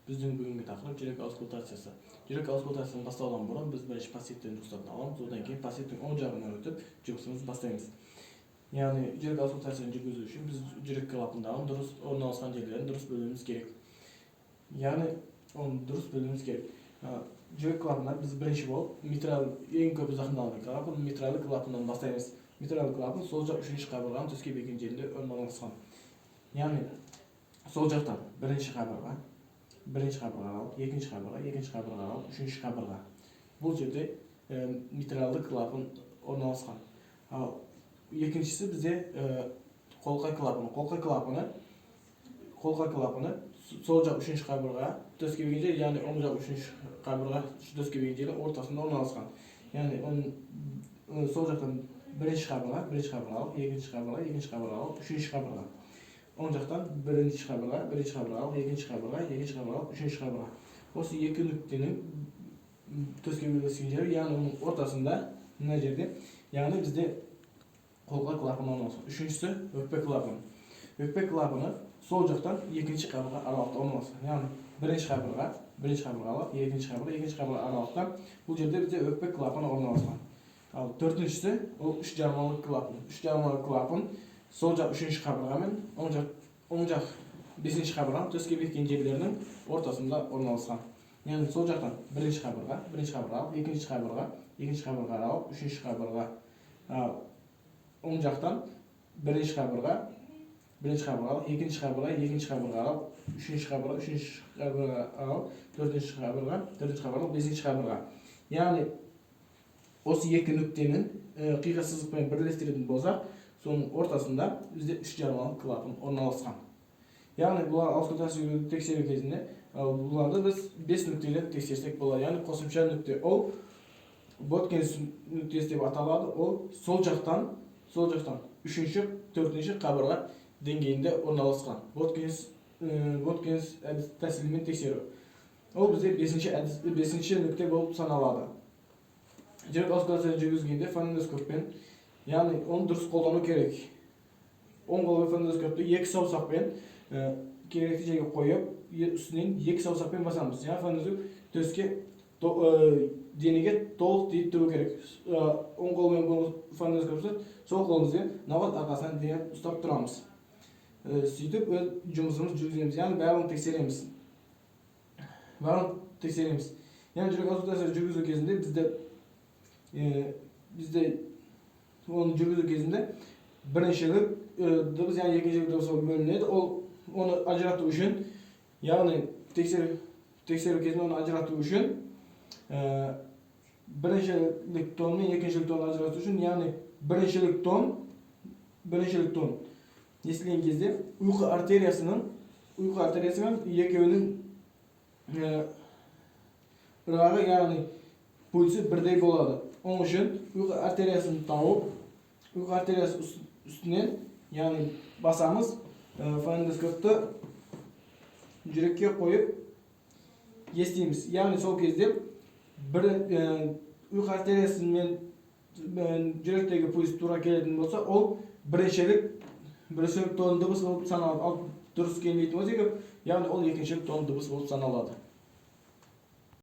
Біздің бүгінгі тақырып жүрек аускультациясы. Жүрек аускультациясын бастаудан бұрын біз бірінші пациенттен рұқсатын аламыз, одан кейін пациенттің оң жағынан өтіп жұмысымызды бастаймыз. Яғни жүрек аускультациясын жүргізу үшін біз жүрек клапандарын дұрыс орналасқан жерлерін дұрыс бөлуіміз керек. Яғни оны дұрыс бөлуіміз керек. Жүрек клапандар біз бірінші болып ең көп зақымдалған клапан митральды клапаннан бастаймыз. Митральды клапан сол жақ үшінші қабырғаның төске беккен жерінде орналасқан. Яғни сол жақтан бірінші қабырға алып, екінші қабырға алып, үшінші қабырға. Бұл жерде митральды клапан орналасқан. Ал екіншісі бізде қолқай клапаны. Қолқай клапаны сол жақ үшінші қабырға төске беккен жер, яғни оң жақ үшінші қабырға төске беккен жердің ортасында орналасқан. Яғни сол жақтан бірінші қабырға алып, екінші қабырға алып, үшінші қабырға. Оң жақтан бірінші қабырға алып, екінші қабырға алып, үшінші қабырға. Осы екі нүктенің төске беккен жері, яғни оның ортасында мына жерде, яғни бізде қолқай клапаны орналасқан. Үшіншісі өкпе клапаны. Өкпе клапаны сол жақтан екінші қабырға аралықта орналасқан. Яғни бірінші қабырға алып, екінші қабырға аралықта. Бұл жерде бізде өкпе клапаны орналасқан. Ал төртіншісі ол үш жармалы клапан. Үш жармалы клапан сол жақ үшінші қабырға мен оң жақ бесінші қабырғаның төске беккен жерлерінің ортасында орналасқан. Яғни сол жақтан бірінші қабырға алып, екінші қабырға алып, үшінші қабырға. Оң жақтан бірінші қабырға алып, екінші қабырға алып, үшінші қабырға алып, төртінші қабырға, бесінші қабырға. Яғни осы екі нүктенің қиға сызықпен бірлестіретін болсақ, соның ортасында бізде үш жармалы клапан орналасқан. Яғни бұлар аускультацияны тексеру кезінде бұларды біз 5 нүктелер тексерсек болады. Яғни қосымша нүкте ол Боткинс нүктесі деп аталады. Ол сол жақтан үшінші, төртінші қабырға деңгейінде орналасқан. Боткинс тәсілімен тексеру. Ол бізде 5-ші нүкте болып саналады. Жүрек аускультацияны жүргізгенде фонендоскоппен, яғни оны дұрыс қолдану керек. Оң қолмен фонендоскопты екі саусақпен керекті жерге қойып, үстінен екі саусақпен басамыз. Яғни фонендоскоп төске денеге толық тиіп тұру керек. Оң қолмен фонендоскопты сол қолымызбен науқас арқасынан денені ұстап тұрамыз. Сөйтіп жұмысымызды жүргіземіз, яғни барлығын тексереміз. Яғни жүрек аускультацияны жүргізу кезінде бізде оны жүргізу кезінде біріншілік дыбыс, яғни екіншілік дыбыс бөлінеді. Оны ажырату үшін, яғни тексеру кезінде оны ажырату үшін біріншілік тон мен екіншілік тонды ажырату үшін, яғни біріншілік тон естілген кезде ұйқы артериясының екеуінің ырғағы, яғни пульсы бірдей болады. Оның үшін ұйқы артериясын тауып, ұйқы артериясы үстінен, яғни басамыз, фонендоскопты жүрекке қойып естиміз. Яғни сол кезде ұйқы артериясы мен жүректегі пульс тура келетін болса, ол біріншілік тон дыбыс болып саналады. Ал дұрыс келмейтін болса, яғни ол екіншілік тон дыбыс болып саналады.